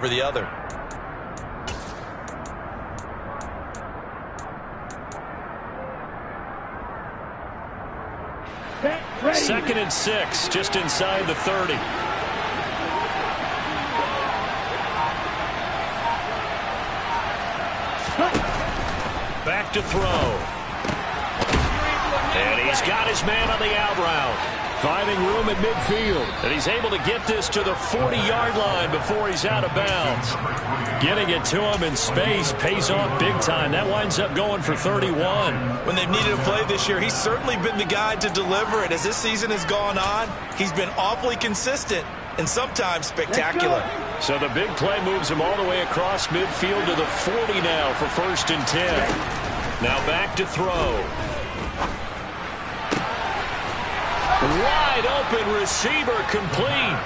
for the other. Second and 6, just inside the 30. Back to throw. And he's got his man on the out route. Finding room at midfield. And he's able to get this to the 40-yard line before he's out of bounds. Getting it to him in space pays off big time. That winds up going for 31. When they've needed a play this year, he's certainly been the guy to deliver it. As this season has gone on, he's been awfully consistent and sometimes spectacular. So the big play moves him all the way across midfield to the 40 now for 1st and 10. Now back to throw. Wide open receiver complete.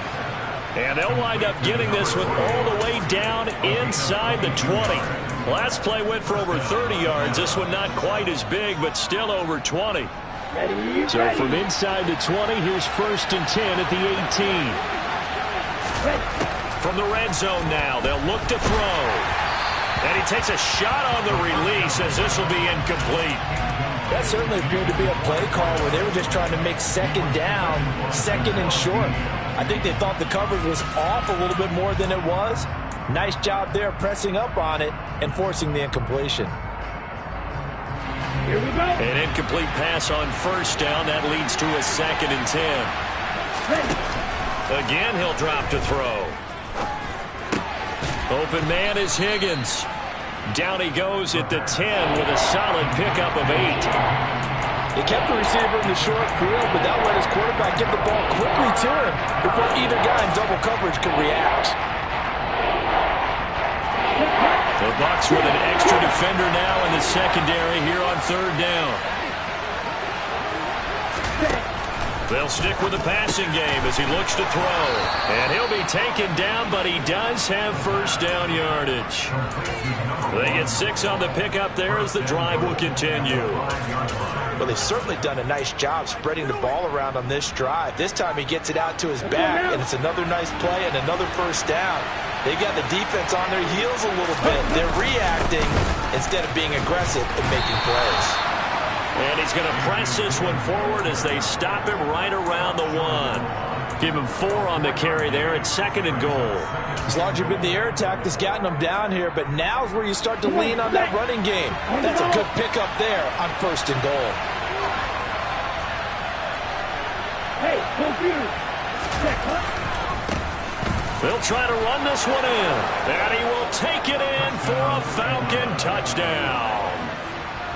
And they'll wind up getting this one all the way down inside the 20. Last play went for over 30 yards. This one not quite as big, but still over 20. So from inside the 20, here's 1st and 10 at the 18. From the red zone now, they'll look to throw. And he takes a shot on the release as this will be incomplete. That certainly appeared to be a play call where they were just trying to make second down, second and short. I think they thought the coverage was off a little bit more than it was. Nice job there pressing up on it and forcing the incompletion. Here we go. An incomplete pass on 1st down. That leads to a 2nd and 10. Again, he'll drop to throw. Open man is Higgins. Down he goes at the 10 with a solid pickup of 8. He kept the receiver in the short field, but that let his quarterback get the ball quickly to him before either guy in double coverage could react. The Bucs with an extra defender now in the secondary here on 3rd down. They'll stick with the passing game as he looks to throw. And he'll be taken down, but he does have 1st down yardage. They get 6 on the pickup there as the drive will continue. Well, they've certainly done a nice job spreading the ball around on this drive. This time he gets it out to his back, and it's another nice play and another 1st down. They got the defense on their heels a little bit. They're reacting instead of being aggressive and making plays. And he's going to press this one forward as they stop him right around the 1. Give him 4 on the carry there at 2nd and goal. As long as you've been the air attack that's gotten them down here, but now's where you start to lean on that running game. That's a good pickup there on 1st and goal. Hey, computer. They'll try to run this one in. And he will take it in for a Falcon touchdown.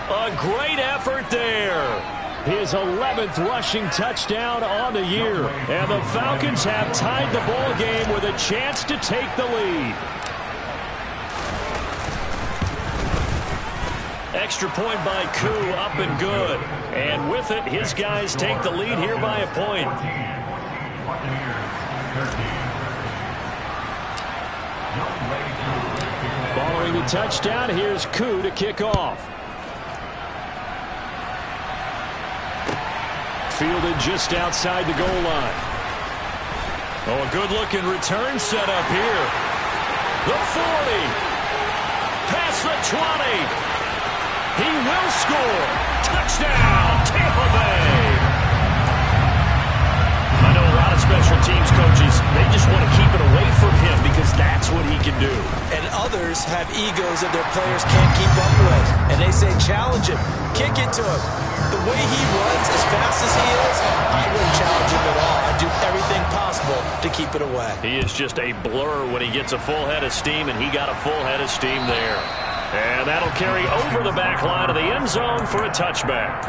A great effort there. His 11th rushing touchdown on the year. And the Falcons have tied the ball game with a chance to take the lead. Extra point by Koo, up and good. And with it, his guys take the lead here by a point. Following the touchdown, here's Koo to kick off. Fielded just outside the goal line. Oh, a good-looking return set up here. The 40. Past the 20. He will score. Touchdown, Tampa Bay. I know a lot of special teams coaches, they just want to keep it away from him because that's what he can do. And others have egos that their players can't keep up with. And they say, challenge him. Kick it to him. The way he runs as fast as he is, I wouldn't challenge him at all. I'd do everything possible to keep it away. He is just a blur when he gets a full head of steam, and he got a full head of steam there. And that'll carry over the back line of the end zone for a touchback.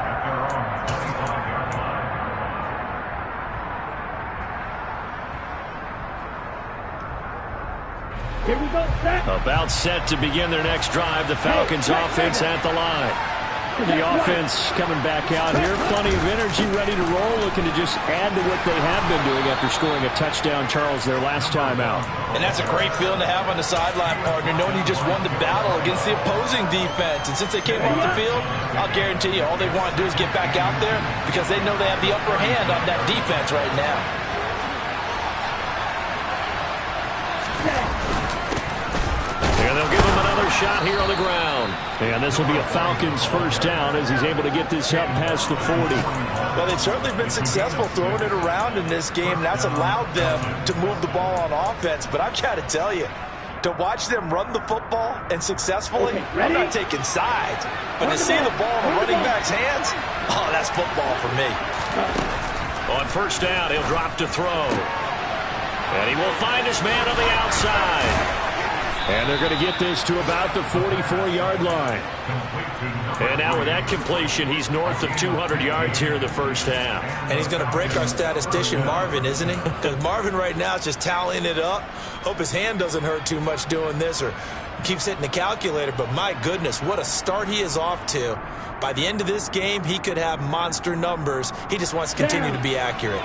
Here we go, set. About set to begin their next drive. The Falcons offense at the line. The offense coming back out here. Plenty of energy, ready to roll, looking to just add to what they have been doing after scoring a touchdown, Charles, their last time out. And that's a great feeling to have on the sideline, partner, knowing you just won the battle against the opposing defense. And since they came off the field, I'll guarantee you all they want to do is get back out there because they know they have the upper hand on that defense right now. shot here on the ground. And this will be a Falcons first down as he's able to get this up past the 40. Well, they've certainly been successful throwing it around in this game, and that's allowed them to move the ball on offense. But I've got to tell you, to watch them run the football and successfully, I'm not taking sides, but to see the ball in the running back's hands, oh, that's football for me. On first down, he'll drop to throw. And he will find his man on the outside. And they're going to get this to about the 44-yard line. And now with that completion, he's north of 200 yards here in the first half. And he's going to break our statistician, Marvin, isn't he? Because Marvin right now is just tallying it up. Hope his hand doesn't hurt too much doing this or keeps hitting the calculator. But my goodness, what a start he is off to. By the end of this game, he could have monster numbers. He just wants to continue to be accurate.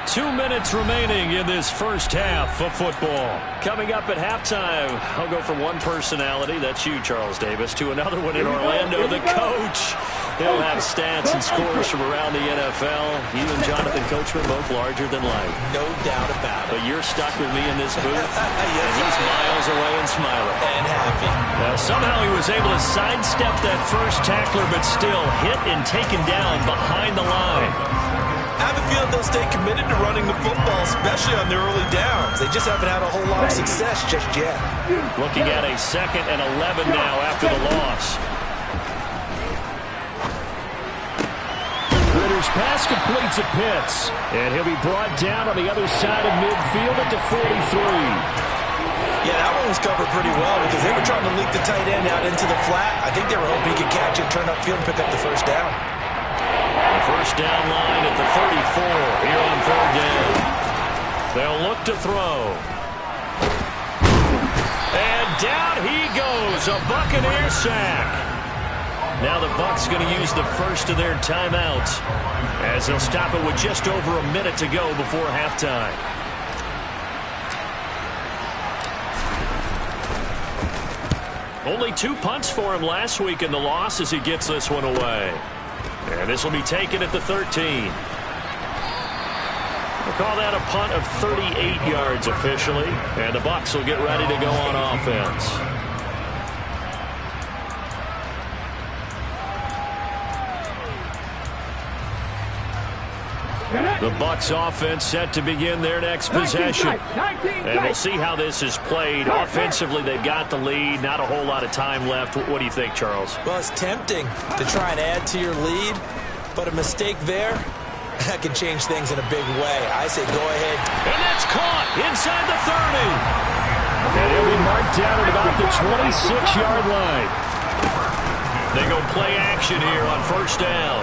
2 minutes remaining in this first half of football. Coming up at halftime, I'll go from one personality, that's you, Charles Davis, to another one in Orlando, the coach. He'll have stats and scores from around the NFL. You and Jonathan Coachman both larger than life. No doubt about it. But you're stuck with me in this booth, and he's miles away and smiling. And happy. Now, somehow he was able to sidestep that first tackler, but still hit and taken down behind the line. I have a feeling they'll stay committed to running the football, especially on their early downs. They just haven't had a whole lot of success just yet. Looking at a 2nd and 11 now after the loss. Ritter's pass completes at Pitts. And he'll be brought down on the other side of midfield at the 43. Yeah, that one was covered pretty well because they were trying to leak the tight end out into the flat. I think they were hoping he could catch it, turn upfield, and pick up the first down. First down line at the 34 here on 3rd down. They'll look to throw. And down he goes, a Buccaneer sack. Now the Bucs going to use the first of their timeouts as they'll stop it with just over a minute to go before halftime. Only 2 punts for him last week in the loss as he gets this one away. And this will be taken at the 13. We'll call that a punt of 38 yards officially. And the Bucs will get ready to go on offense. The Bucs offense set to begin their next possession. And we'll see how this is played. Offensively, they've got the lead. Not a whole lot of time left. What do you think, Charles? Well, it's tempting to try and add to your lead, but a mistake there, that can change things in a big way. I say go ahead. And that's caught inside the 30. And he'll be marked down at about the 26-yard line. They go play action here on first down.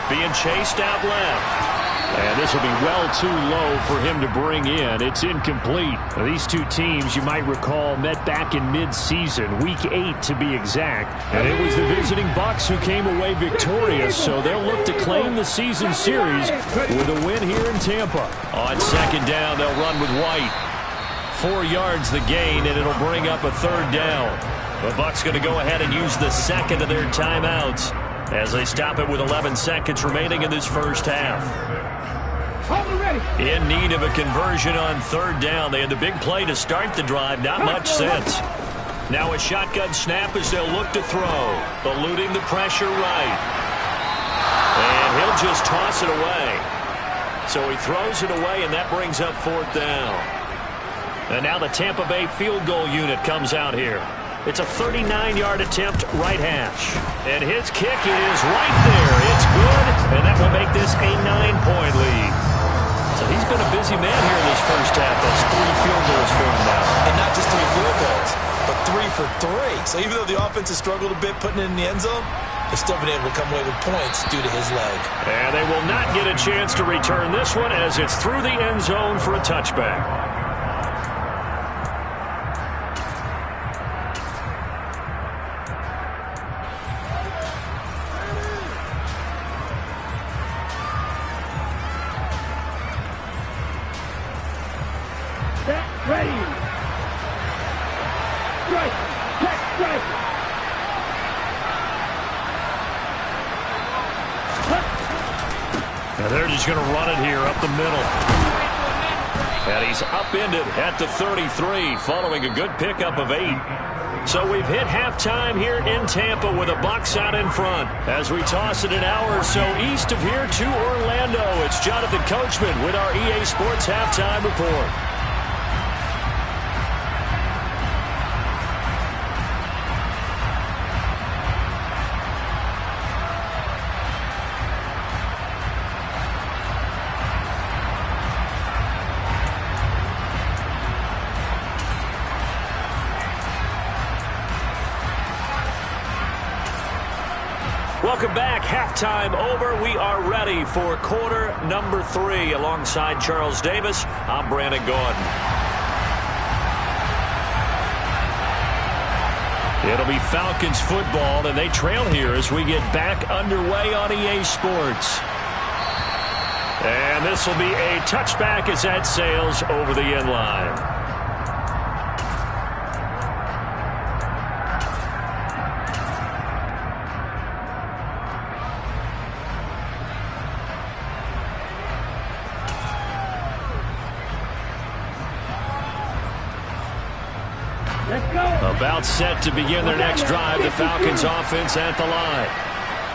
Being chased out left. And this will be well too low for him to bring in. It's incomplete. Now, these two teams, you might recall, met back in mid-season, week 8 to be exact. And it was the visiting Bucs who came away victorious, so they'll look to claim the season series with a win here in Tampa. On second down, they'll run with White. 4 yards the gain, and it'll bring up a 3rd down. The Bucs going to go ahead and use the second of their timeouts as they stop it with 11 seconds remaining in this first half. In need of a conversion on 3rd down. They had the big play to start the drive. Not much sense. Now a shotgun snap as they'll look to throw. Eluding the pressure right. And he'll just toss it away. So he throws it away, and that brings up 4th down. And now the Tampa Bay field goal unit comes out here. It's a 39-yard attempt, right hash. And his kick is right there. It's good, and that will make this a 9-point lead. So he's been a busy man here in this first half. That's 3 field goals for him now. And not just 3 field goals, but 3 for 3. So even though the offense has struggled a bit putting it in the end zone, they've still been able to come away with points due to his leg. And they will not get a chance to return this one as it's through the end zone for a touchback. Now they're just going to run it here up the middle. And he's upended at the 33 following a good pickup of 8. So we've hit halftime here in Tampa with a Bucs out in front. As we toss it an hour or so east of here to Orlando, it's Jonathan Coachman with our EA Sports Halftime Report. Welcome back. Halftime over. We are ready for quarter number 3. Alongside Charles Davis, I'm Brandon Gaudin. It'll be Falcons football, and they trail here as we get back underway on EA Sports. And this will be a touchback as that sails over the end line. About set to begin their next drive, the Falcons offense at the line.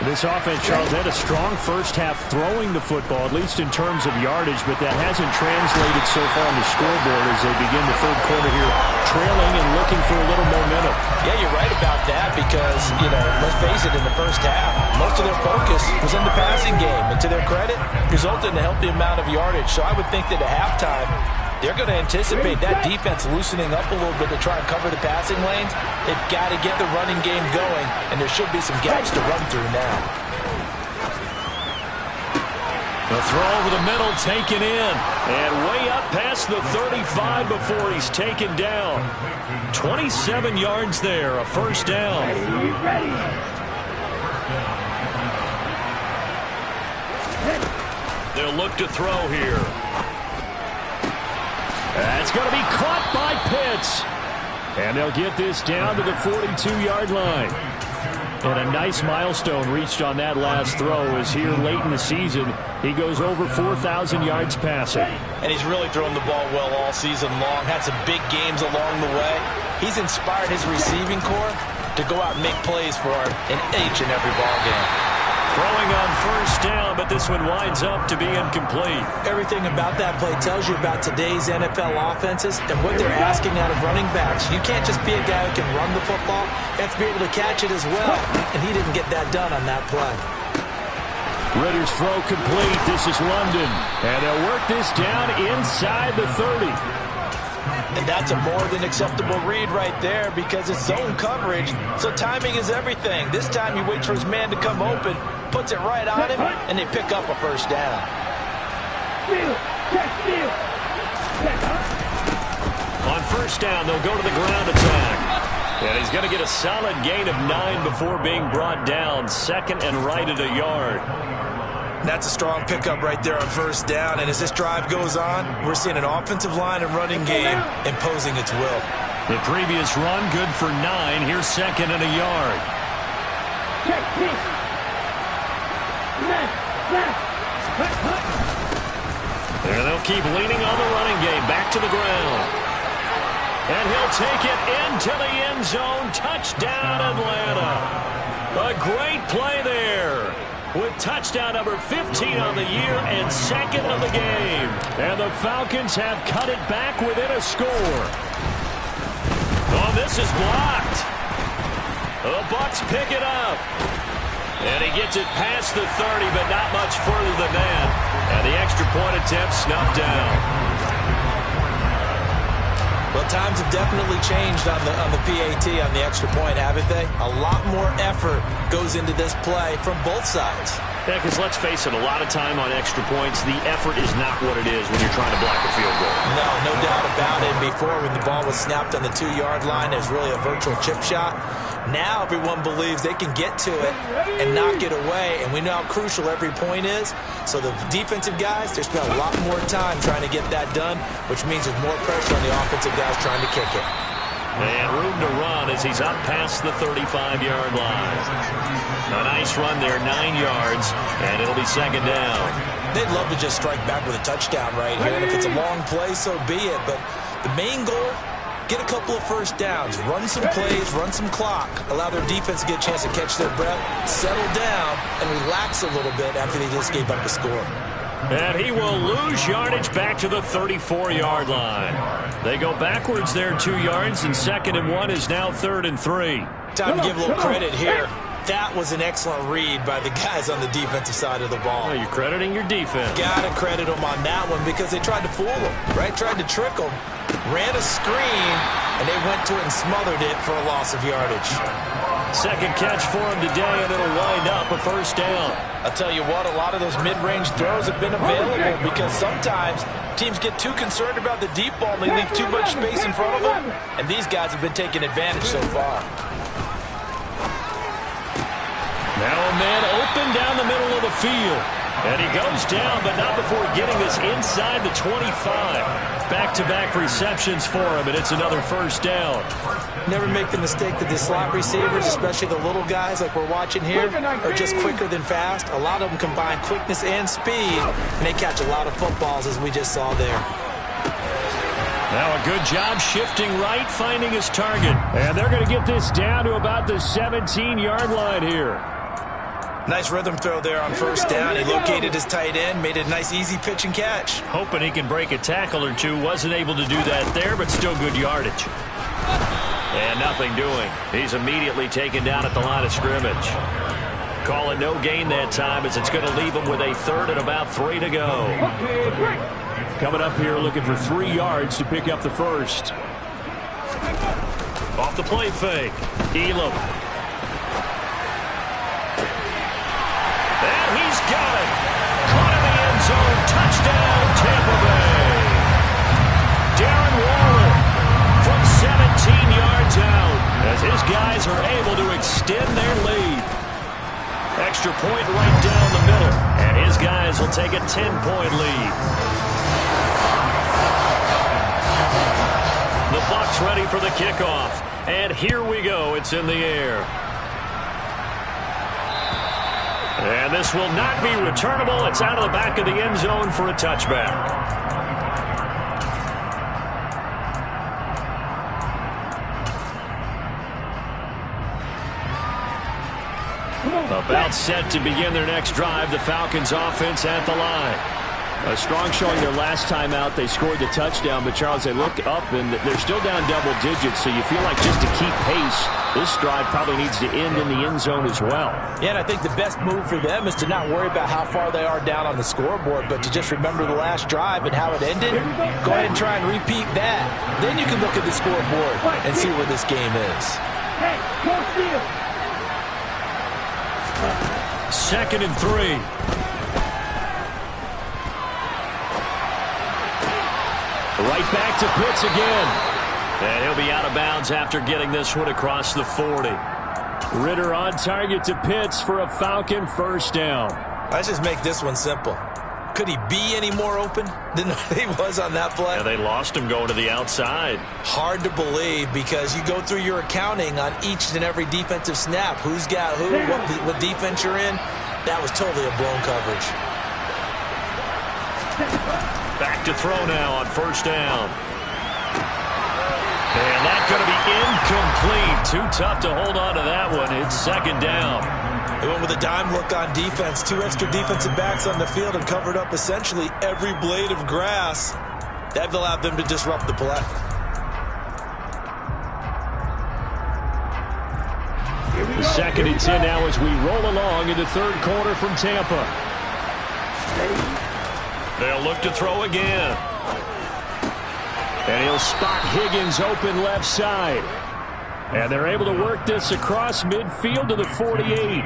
This offense, Charles, had a strong first half throwing the football, at least in terms of yardage, but that hasn't translated so far on the scoreboard as they begin the third quarter here, trailing and looking for a little momentum. Yeah, you're right about that because, let's face it, in the first half, most of their focus was in the passing game. And to their credit, resulted in a healthy amount of yardage. So I would think that at halftime, they're going to anticipate that defense loosening up a little bit to try and cover the passing lanes. They've got to get the running game going, and there should be some gaps to run through now. The throw over the middle taken in, and way up past the 35 before he's taken down. 27 yards there, a first down. They'll look to throw here. That's going to be caught by Pitts. And they'll get this down to the 42-yard line. And a nice milestone reached on that last throw as here late in the season, he goes over 4,000 yards passing. And he's really thrown the ball well all season long. Had some big games along the way. He's inspired his receiving corps to go out and make plays for him in each and every ball game. Throwing on first down, but this one winds up to be incomplete. Everything about that play tells you about today's NFL offenses and what they're asking out of running backs. You can't just be a guy who can run the football. You have to be able to catch it as well, and he didn't get that done on that play. Ritter's throw complete. This is London, and they'll work this down inside the 30. And that's a more than acceptable read right there because it's zone coverage, so timing is everything. This time he waits for his man to come open, puts it right on him, and they pick up a first down. On first down, they'll go to the ground attack. And he's going to get a solid gain of 9 before being brought down. Second and right at a yard. That's a strong pickup right there on first down. And as this drive goes on, we're seeing an offensive line and running game imposing its will. The previous run good for 9. Here's second and a yard. There they'll keep leaning on the running game. Back to the ground. And he'll take it into the end zone. Touchdown, Atlanta. A great play there. With touchdown number 15 on the year and second of the game. And the Falcons have cut it back within a score. Oh, this is blocked. The Bucs pick it up. And he gets it past the 30, but not much further than that. And the extra point attempt snuffed down. Well, times have definitely changed on the PAT, on the extra point, haven't they? A lot more effort goes into this play from both sides. Yeah, because let's face it, a lot of time on extra points, the effort is not what it is when you're trying to block a field goal. No doubt about it. Before, when the ball was snapped on the 2-yard line, it was really a virtual chip shot. Now everyone believes they can get to it and knock it away, and we know how crucial every point is. So the defensive guys, they spend a lot more time trying to get that done, which means there's more pressure on the offensive guys trying to kick it. And room to run as he's up past the 35-yard line. A nice run there, 9 yards, and it'll be second down. They'd love to just strike back with a touchdown right here, and if it's a long play, so be it. But the main goal, get a couple of first downs, run some plays, run some clock, allow their defense to get a chance to catch their breath, settle down, and relax a little bit after they just gave up the score. And he will lose yardage back to the 34-yard line. They go backwards there 2 yards, and 2nd and 1 is now 3rd and 3. Time to give a little credit here. That was an excellent read by the guys on the defensive side of the ball. Well, you're crediting your defense. Gotta credit them on that one because they tried to fool them, right? Tried to trick them. Ran a screen, and they went to it and smothered it for a loss of yardage. Second catch for him today, and it'll wind up a first down. I'll tell you what, a lot of those mid-range throws have been available because sometimes teams get too concerned about the deep ball and they leave too much space in front of them, and these guys have been taking advantage so far. Now a man open down the middle of the field. And he goes down, but not before getting this inside the 25. Back-to-back receptions for him, and it's another first down. Never make the mistake that the slot receivers, especially the little guys like we're watching here, are just quicker than fast. A lot of them combine quickness and speed, and they catch a lot of footballs, as we just saw there. Now a good job shifting right, finding his target. And they're going to get this down to about the 17-yard line here. Nice rhythm throw there on first down. He located his tight end, made a nice easy pitch and catch. Hoping he can break a tackle or two. Wasn't able to do that there, but still good yardage. And nothing doing. He's immediately taken down at the line of scrimmage. Call it no gain that time as it's going to leave him with a 3rd and about 3 to go. Coming up here looking for 3 yards to pick up the first. Off the play fake. Elam. He's got it. Caught in the end zone. Touchdown, Tampa Bay. Darren Waller from 17 yards out as his guys are able to extend their lead. Extra point right down the middle, and his guys will take a 10-point lead. The Bucs ready for the kickoff, and here we go. It's in the air. And this will not be returnable. It's out of the back of the end zone for a touchback. About set to begin their next drive. The Falcons offense at the line. A strong showing their last time out. They scored the touchdown, but Charles, they look up and they're still down double digits, so you feel like just to keep pace, this drive probably needs to end in the end zone as well. Yeah, and I think the best move for them is to not worry about how far they are down on the scoreboard, but to just remember the last drive and how it ended. Go ahead and try and repeat that. Then you can look at the scoreboard and see where this game is. Hey, go field. 2nd and 3. Right back to Pitts again. And he'll be out of bounds after getting this one across the 40. Ritter on target to Pitts for a Falcon first down. Let's just make this one simple. Could he be any more open than he was on that play? Yeah, they lost him going to the outside. Hard to believe because you go through your accounting on each and every defensive snap. Who's got who, what defense you're in. That was totally a blown coverage. Back to throw now on first down. And that's going to be incomplete. Too tough to hold on to that one. It's 2nd down. They went with a dime look on defense. 2 extra defensive backs on the field and covered up essentially every blade of grass. That allowed them to disrupt the play. The 2nd and 10 now as we roll along in the 3rd quarter from Tampa. They'll look to throw again. And he'll spot Higgins open left side. And they're able to work this across midfield to the 48.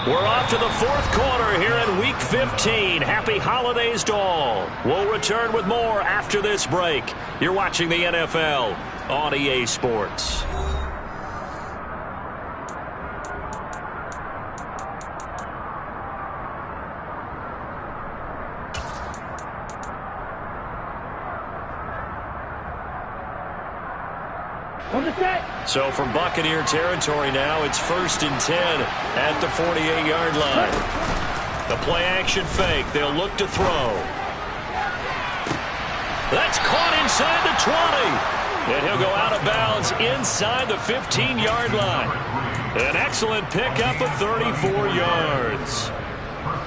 We're off to the 4th quarter here in Week 15. Happy holidays to all. We'll return with more after this break. You're watching the NFL on EA Sports. On the set. So from Buccaneer territory now, it's 1st and 10 at the 48-yard line. The play-action fake. They'll look to throw. That's caught inside the 20. And he'll go out of bounds inside the 15-yard line. An excellent pickup of 34 yards.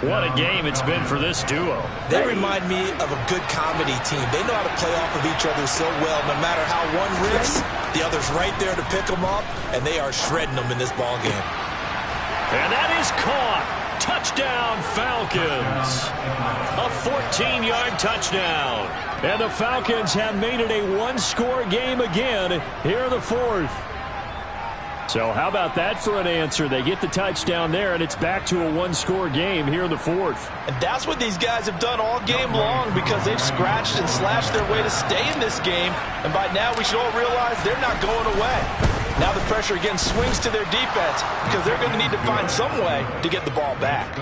What a game it's been for this duo. They remind me of a good comedy team. They know how to play off of each other so well. No matter how one riffs, the other's right there to pick them up, and they are shredding them in this ball game. And that is caught. Touchdown, Falcons. A 14-yard touchdown. And the Falcons have made it a one-score game again here in the fourth. So how about that for an answer? They get the touchdown there, and it's back to a one-score game here in the fourth. And that's what these guys have done all game long, because they've scratched and slashed their way to stay in this game. And by now, we should all realize they're not going away. Now the pressure again swings to their defense, because they're going to need to find some way to get the ball back.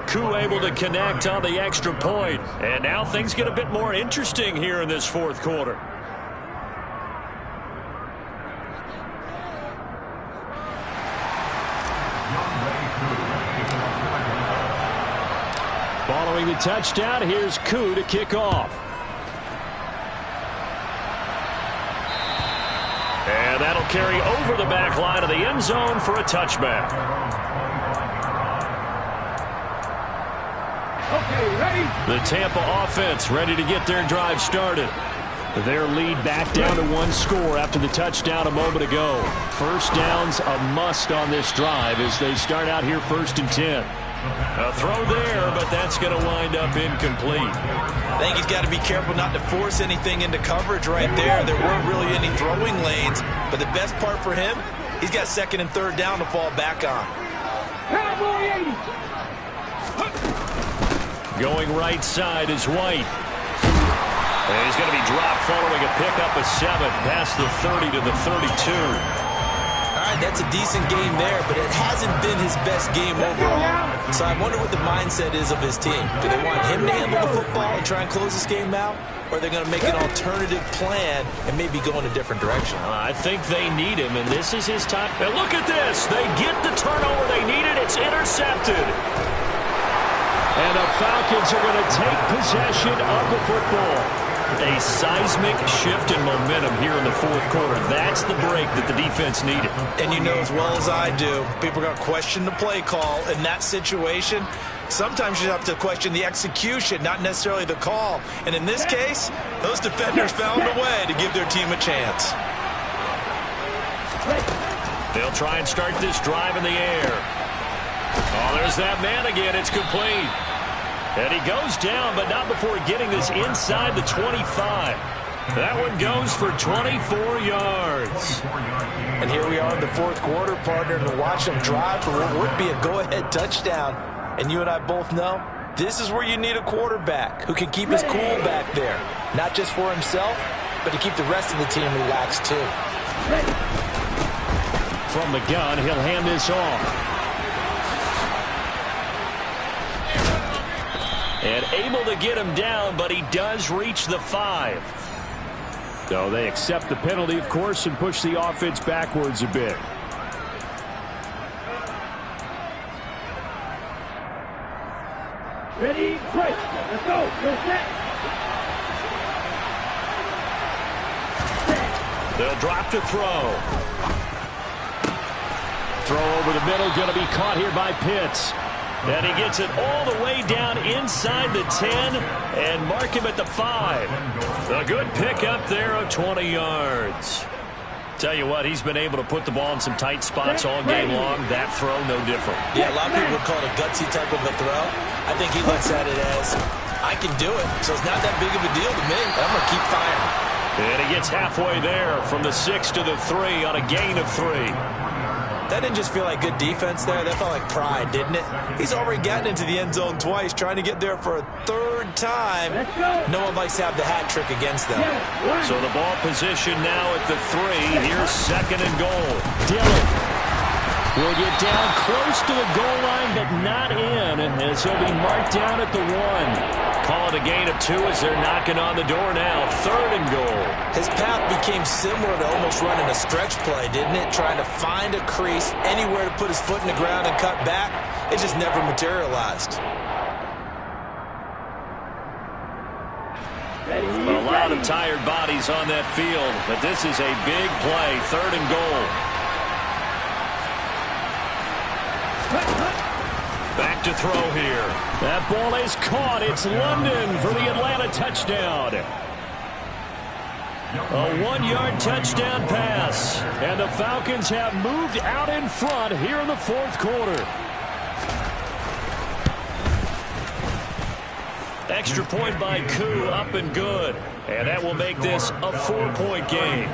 Koo able to connect on the extra point. And now things get a bit more interesting here in this fourth quarter. Following the touchdown, here's Koo to kick off. And that'll carry over the back line of the end zone for a touchback. Okay, ready? The Tampa offense ready to get their drive started. Their lead back down to one score after the touchdown a moment ago. First down's a must on this drive as they start out here 1st and 10. A throw there, but that's going to wind up incomplete. I think he's got to be careful not to force anything into coverage right there. There weren't really any throwing lanes, but the best part for him, he's got 2nd and 3rd down to fall back on. Cowboy 80. Going right side is White. And he's going to be dropped following a pickup of 7 past the 30 to the 32. All right, that's a decent game there, but it hasn't been his best game overall. So I wonder what the mindset is of his team. Do they want him to handle the football and try and close this game out? Or are they going to make an alternative plan and maybe go in a different direction? I think they need him, and this is his time. And look at this. They get the turnover they needed. It's intercepted. And the Falcons are going to take possession of the football. A seismic shift in momentum here in the fourth quarter. That's the break that the defense needed. And you know as well as I do, people are going to question the play call in that situation. Sometimes you have to question the execution, not necessarily the call. And in this case, those defenders found a way to give their team a chance. They'll try and start this drive in the air. Oh, there's that man again. It's complete. And he goes down, but not before getting this inside the 25. That one goes for 24 yards. And here we are in the fourth quarter, partner, and to watch him drive for what would be a go-ahead touchdown. And you and I both know this is where you need a quarterback who can keep his cool back there. Not just for himself, but to keep the rest of the team relaxed too. From the gun, he'll hand this off. And able to get him down, but he does reach the 5. So they accept the penalty, of course, and push the offense backwards a bit. Ready, break. Let's go. Go set. They'll drop to throw. Throw over the middle, going to be caught here by Pitts. And he gets it all the way down inside the 10 and mark him at the 5. A good pick up there of 20 yards. Tell you what, he's been able to put the ball in some tight spots all game long. That throw, no different. Yeah, a lot of people would call it a gutsy type of a throw. I think he looks at it as, I can do it, so it's not that big of a deal to me. I'm going to keep firing. And he gets halfway there from the 6 to the 3 on a gain of 3. That didn't just feel like good defense there. That felt like pride, didn't it? He's already gotten into the end zone twice, trying to get there for a 3rd time. No one likes to have the hat trick against them. So the ball position now at the 3. Here's 2nd and goal. Dillon will get down close to the goal line, but not in, as he'll be marked down at the 1. Call it a gain of 2 as they're knocking on the door now. 3rd and goal. His path became similar to almost running a stretch play, didn't it? Trying to find a crease, anywhere to put his foot in the ground and cut back. It just never materialized. A lot of tired bodies on that field, but this is a big play. 3rd and goal. Back to throw here. That ball is caught. It's London for the Atlanta touchdown. A 1-yard touchdown pass. And the Falcons have moved out in front here in the 4th quarter. Extra point by Koo, up and good. And that will make this a 4-point game.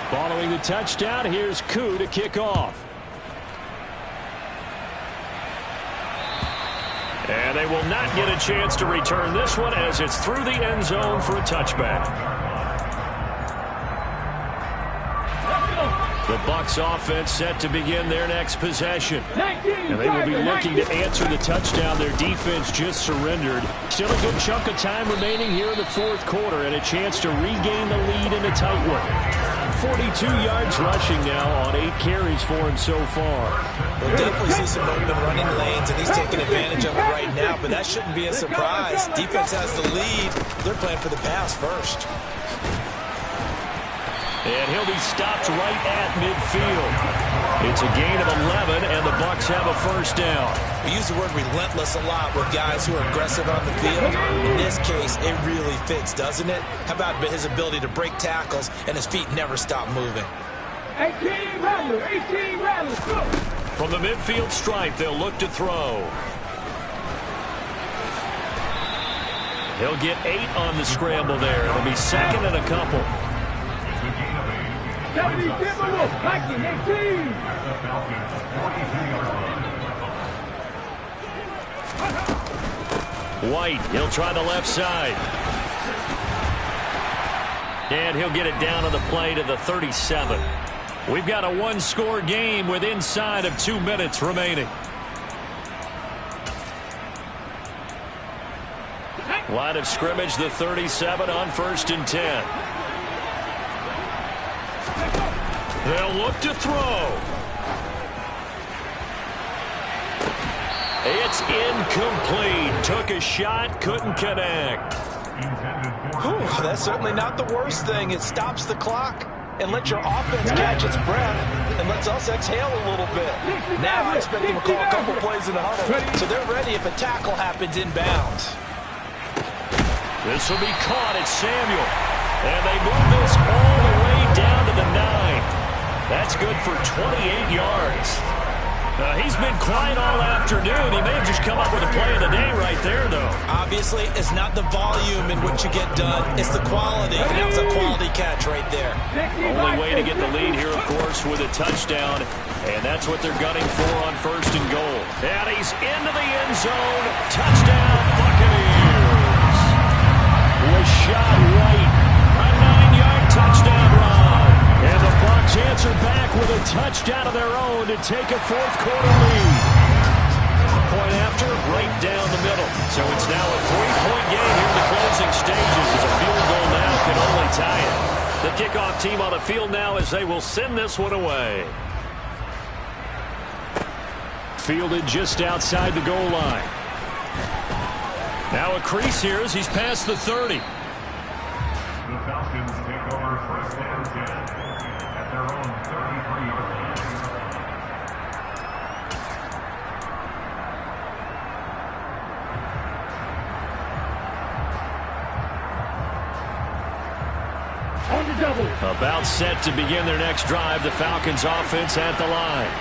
Following the touchdown, here's Koo to kick off. And they will not get a chance to return this one as it's through the end zone for a touchback. The Bucs offense set to begin their next possession. And they will be looking to answer the touchdown their defense just surrendered. Still a good chunk of time remaining here in the 4th quarter and a chance to regain the lead in a tight one. 42 yards rushing now on 8 carries for him so far. We'll definitely see some open running lanes, and he's taking advantage of it right now, but that shouldn't be a surprise. Defense has the lead. They're playing for the pass first. And he'll be stopped right at midfield. It's a gain of 11, and the Bucs have a first down. We use the word relentless a lot with guys who are aggressive on the field. In this case, it really fits, doesn't it? How about his ability to break tackles and his feet never stop moving? 18 rattlers, go! From the midfield stripe, they'll look to throw. He'll get 8 on the scramble there. It'll be 2nd and a couple. 70 Vikings, 18. White, he'll try the left side. And he'll get it down on the play to the 37. We've got a 1-score game with inside of 2 minutes remaining. Line of scrimmage, the 37 on 1st and 10. They'll look to throw. It's incomplete. Took a shot, couldn't connect. Whew, that's certainly not the worst thing. It stops the clock and lets your offense catch its breath and lets us exhale a little bit. Now I expect them to call a couple plays in the huddle, so they're ready if a tackle happens inbounds. This will be caught at Samuel. And they move this all the way down to the 9. That's good for 28 yards. He's been quiet all afternoon. He may have just come up with a play of the day right there, though. Obviously, it's not the volume in which you get done. It's the quality. And that was a quality catch right there. Only way to get the lead here, of course, with a touchdown. And that's what they're gunning for on 1st and goal. And he's into the end zone. Touchdown, Buccaneers. Rashad White, a 9-yard touchdown run. And the Bucs answer back with a touchdown of their own to take a 4th quarter lead. Point after, right down the middle. So it's now a 3-point game here in the closing stages as a field goal now can only tie it. The kickoff team on the field now as they will send this one away. Fielded just outside the goal line. Now a crease here as he's past the 30. The Falcons take over 1st and 10 at their own 33-yard line. On the double. About set to begin their next drive. The Falcons offense at the line.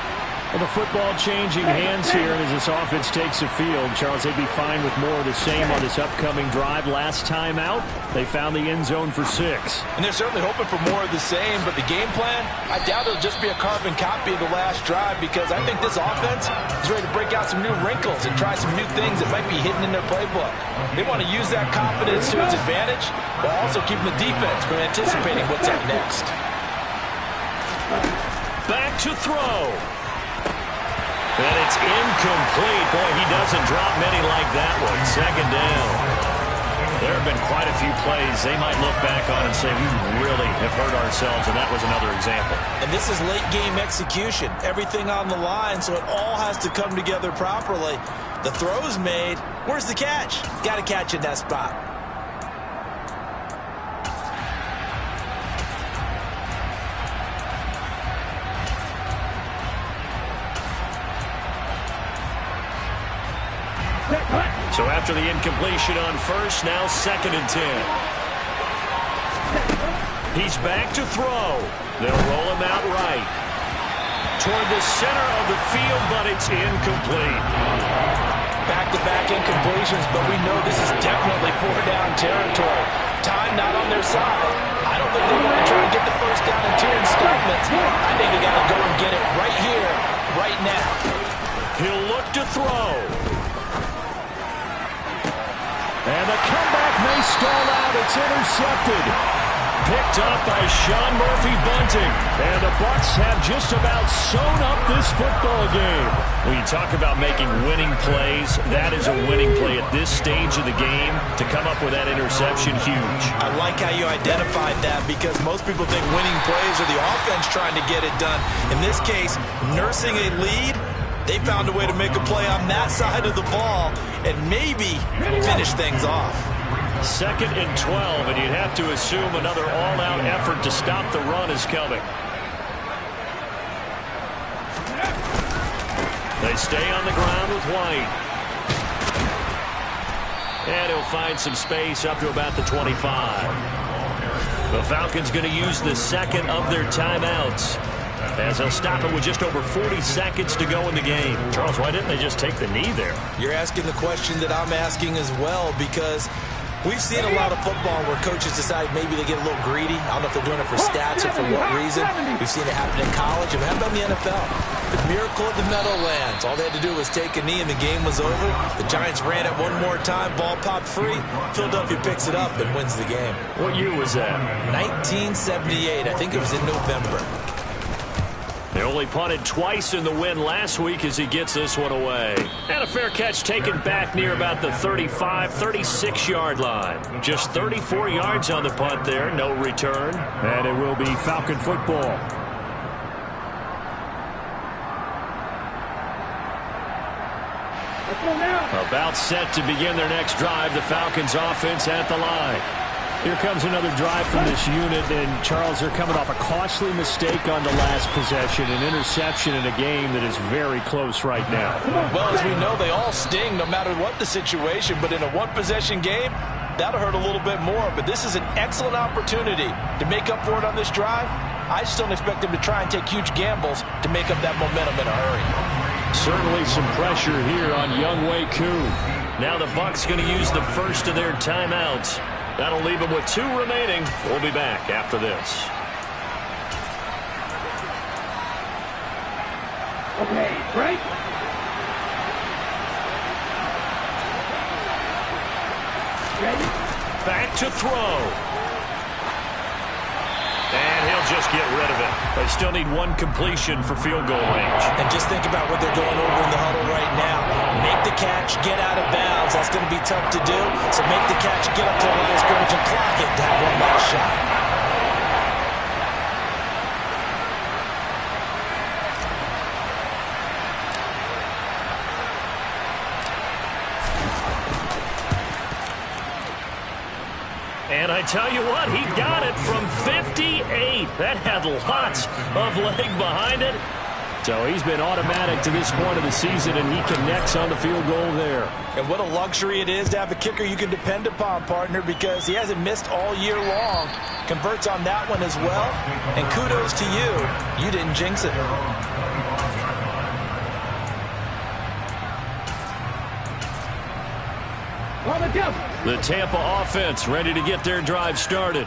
Well, the football changing hands here as this offense takes the field. Charles, they'd be fine with more of the same on this upcoming drive. Last time out, they found the end zone for 6. And they're certainly hoping for more of the same, but the game plan, I doubt it'll just be a carbon copy of the last drive because I think this offense is ready to break out some new wrinkles and try some new things that might be hidden in their playbook. They want to use that confidence to its advantage while also keeping the defense from anticipating what's up next. Back to throw. And it's incomplete. Boy, he doesn't drop many like that one. Second down. There have been quite a few plays they might look back on and say, we really have hurt ourselves, and that was another example. And this is late-game execution. Everything on the line, so it all has to come together properly. The throw's made. Where's the catch? Got to catch in that spot. So after the incompletion on first, now 2nd and 10. He's back to throw. They'll roll him out right. Toward the center of the field, but it's incomplete. Back-to-back incompletions, but we know this is definitely 4-down territory. Time not on their side. I don't think they want to try and get the first down in 2 installments. I think they got to go and get it right here, right now. He'll look to throw. And the comeback may stall out. It's intercepted. Picked up by Sean Murphy-Bunting. And the Bucs have just about sewn up this football game. When you talk about making winning plays, that is a winning play at this stage of the game. To come up with that interception, huge. I like how you identified that because most people think winning plays are the offense trying to get it done. In this case, nursing a lead, they found a way to make a play on that side of the ball and maybe finish things off. 2nd and 12, and you'd have to assume another all-out effort to stop the run is coming. They stay on the ground with White. And he'll find some space up to about the 25. The Falcons going to use the 2nd of their timeouts, as they'll stop it with just over 40 seconds to go in the game. Charles, why didn't they just take the knee there? You're asking the question that I'm asking as well, because we've seen a lot of football where coaches decide maybe they get a little greedy. I don't know if they're doing it for stats or for what reason. We've seen it happen in college and it happened in the NFL. The miracle of the Meadowlands. All they had to do was take a knee and the game was over. The Giants ran it one more time. Ball popped free. Philadelphia picks it up and wins the game. What year was that? 1978. I think it was in November. They only punted twice in the win last week as he gets this one away. And a fair catch taken back near about the 35, 36-yard line. Just 34 yards on the punt there, no return. And it will be Falcon football. About set to begin their next drive, the Falcons offense at the line. Here comes another drive from this unit, and Charles, they're coming off a costly mistake on the last possession, an interception in a game that is very close right now. Well, as we know, they all sting no matter what the situation, but in a one-possession game, that'll hurt a little bit more. But this is an excellent opportunity to make up for it on this drive. I just don't expect them to try and take huge gambles to make up that momentum in a hurry. Certainly some pressure here on Younghoe Koo. Now the Bucs going to use the first of their timeouts. That'll leave them with 2 remaining. We'll be back after this. Okay, break. Ready? Back to throw. And he'll just get rid of it. They still need 1 completion for field goal range. And just think about what they're going over in the huddle right now. Make the catch, get out of bounds. That's going to be tough to do. So make the catch, get up to the line of scrimmage, and clock it to have one last shot. And I tell you what, he got it from 58. That had lots of leg behind it. So he's been automatic to this point of the season, and he connects on the field goal there. And what a luxury it is to have a kicker you can depend upon, partner, because he hasn't missed all year long. Converts on that one as well. And kudos to you. You didn't jinx it. The Tampa offense ready to get their drive started.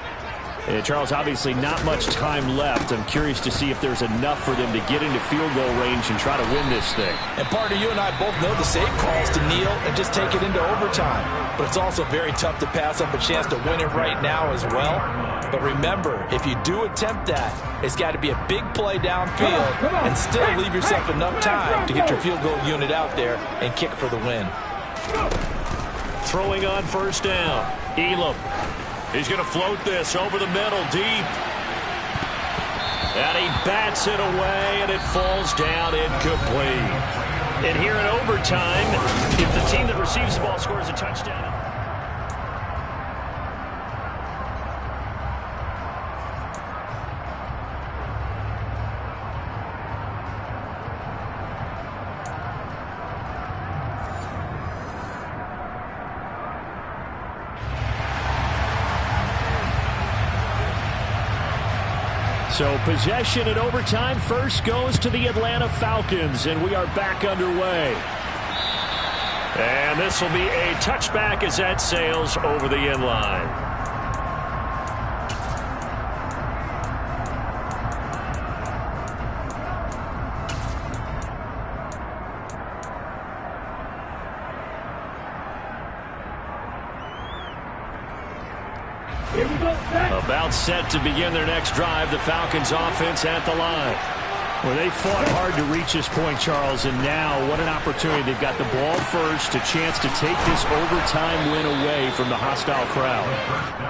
And Charles, obviously not much time left. I'm curious to see if there's enough for them to get into field goal range and try to win this thing. And partner, you and I both know the safe calls to kneel and just take it into overtime. But it's also very tough to pass up a chance to win it right now as well. But remember, if you do attempt that, it's got to be a big play downfield and still leave yourself enough time to get your field goal unit out there and kick for the win. Throwing on first down. Elam. He's going to float this over the middle, deep. And he bats it away, and it falls down incomplete. And here in overtime, if the team that receives the ball scores a touchdown. So possession in overtime first goes to the Atlanta Falcons, and we are back underway. And this will be a touchback as that sails over the end line. About set to begin their next drive, the Falcons offense at the line. Well, they fought hard to reach this point, Charles, and now what an opportunity. They've got the ball first, a chance to take this overtime win away from the hostile crowd.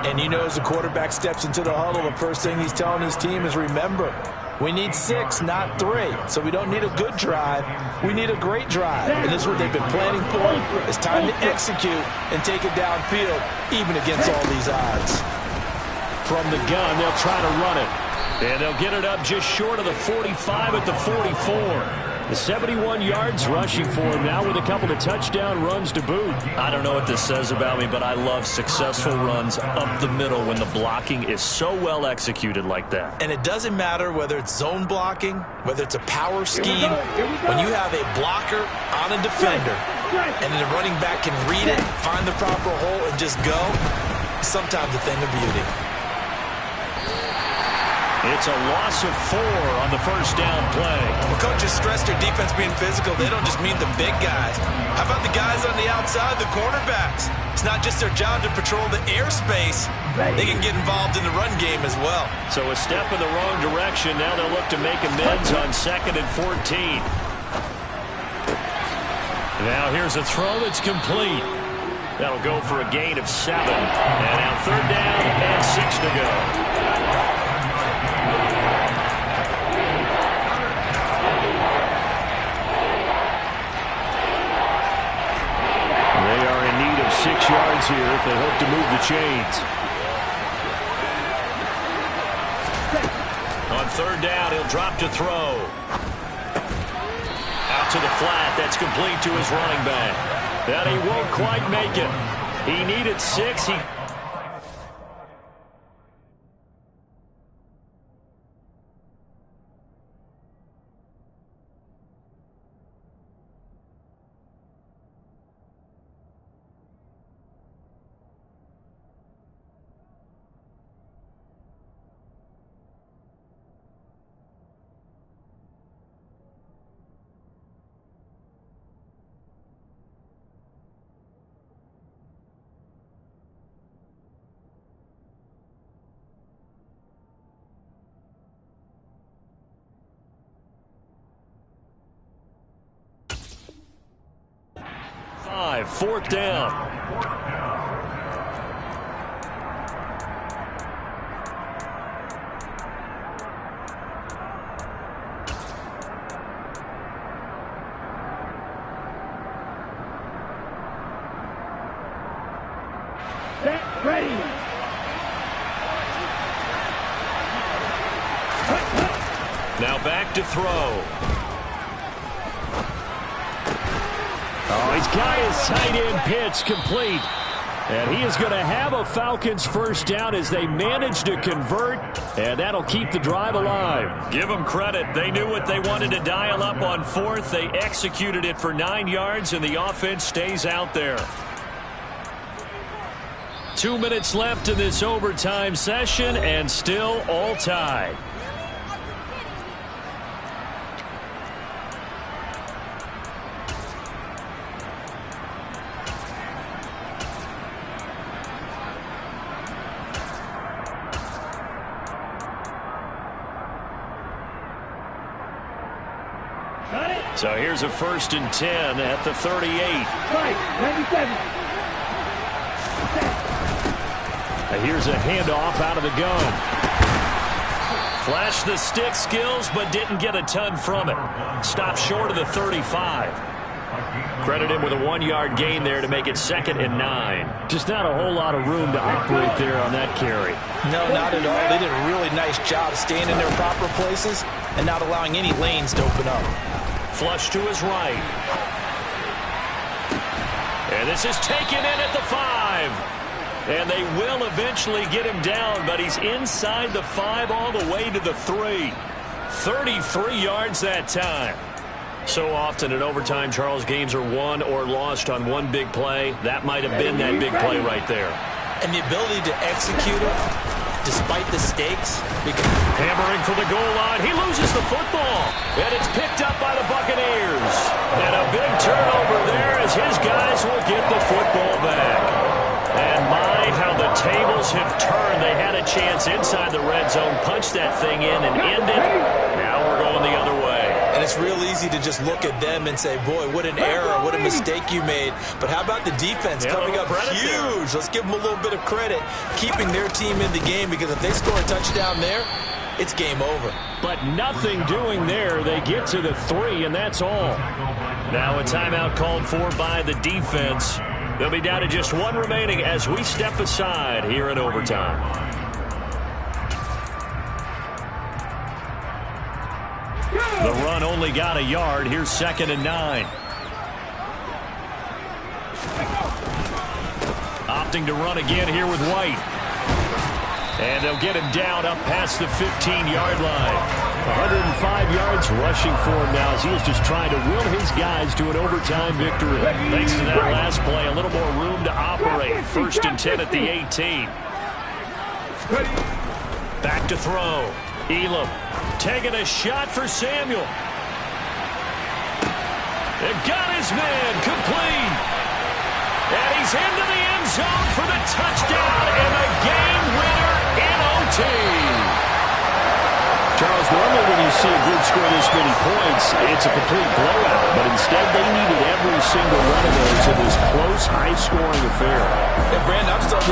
And you know, as the quarterback steps into the huddle, the first thing he's telling his team is, remember, we need 6, not 3. So we don't need a good drive. We need a great drive. And this is what they've been planning for. It's time to execute and take it downfield, even against all these odds. From the gun, they'll try to run it. And they'll get it up just short of the 45 at the 44. The 71 yards rushing for him now with a couple of touchdown runs to boot. I don't know what this says about me, but I love successful runs up the middle when the blocking is so well executed like that. And it doesn't matter whether it's zone blocking, whether it's a power scheme. When you have a blocker on a defender and the running back can read it, find the proper hole, and just go, sometimes a thing of beauty. It's a loss of 4 on the first down play. Well, coaches stress their defense being physical. They don't just mean the big guys. How about the guys on the outside, the cornerbacks? It's not just their job to patrol the airspace. They can get involved in the run game as well. So a step in the wrong direction. Now they'll look to make amends on 2nd and 14. Now here's a throw that's complete. That'll go for a gain of 7. And now 3rd down and 6 to go. They are in need of 6 yards here if they hope to move the chains. On 3rd down, he'll drop to throw. Out to the flat. That's complete to his running back. And he won't quite make it. He needed 6. Fourth down. Set, ready. Now back to throw. Oh, he's got his tight end pitch complete. And he is going to have a Falcons first down as they manage to convert, and that'll keep the drive alive. Give them credit. They knew what they wanted to dial up on 4th. They executed it for 9 yards, and the offense stays out there. 2 minutes left in this overtime session, and still all tied. So here's a 1st and 10 at the 38. Right, 97. Here's a handoff out of the gun. Flashed the stick skills, but didn't get a ton from it. Stopped short of the 35. Credit him with a 1-yard gain there to make it 2nd and 9. Just not a whole lot of room to operate there on that carry. No, not at all. They did a really nice job staying in their proper places and not allowing any lanes to open up. Flush to his right. And this is taken in at the 5. And they will eventually get him down, but he's inside the 5 all the way to the 3. 33 yards that time. So often in overtime, Charles, games are won or lost on one big play. That might have been that big play right there. And the ability to execute it despite the stakes. Hammering for the goal line. He loses the football. And it's picked up by the Buccaneers. And a big turnover there as his guys will get the football back. And my, how the tables have turned. They had a chance inside the red zone, punch that thing in and end it. Now we're going the other way. And it's real easy to just look at them and say, boy, what an error, what a mistake you made. But how about the defense coming up huge? Let's give them a little bit of credit, keeping their team in the game, because if they score a touchdown there, it's game over. But nothing doing there. They get to the 3, and that's all. Now a timeout called for by the defense. They'll be down to just 1 remaining as we step aside here in overtime. The run only got a yard. Here's 2nd and 9. Opting to run again here with White. And they'll get him down up past the 15-yard line. 105 yards rushing for him now as he is just trying to will his guys to an overtime victory. Thanks to that last play, a little more room to operate. 1st and 10 at the 18. Back to throw. Elam taking a shot for Samuel. They got his man complete. And he's into the end zone for the touchdown and the game winner in OT. Charles, normally when you see a group score this many points, it's a complete blowout. But instead, they needed every single one of those in this close, high-scoring affair. And Brandon, I'm starting to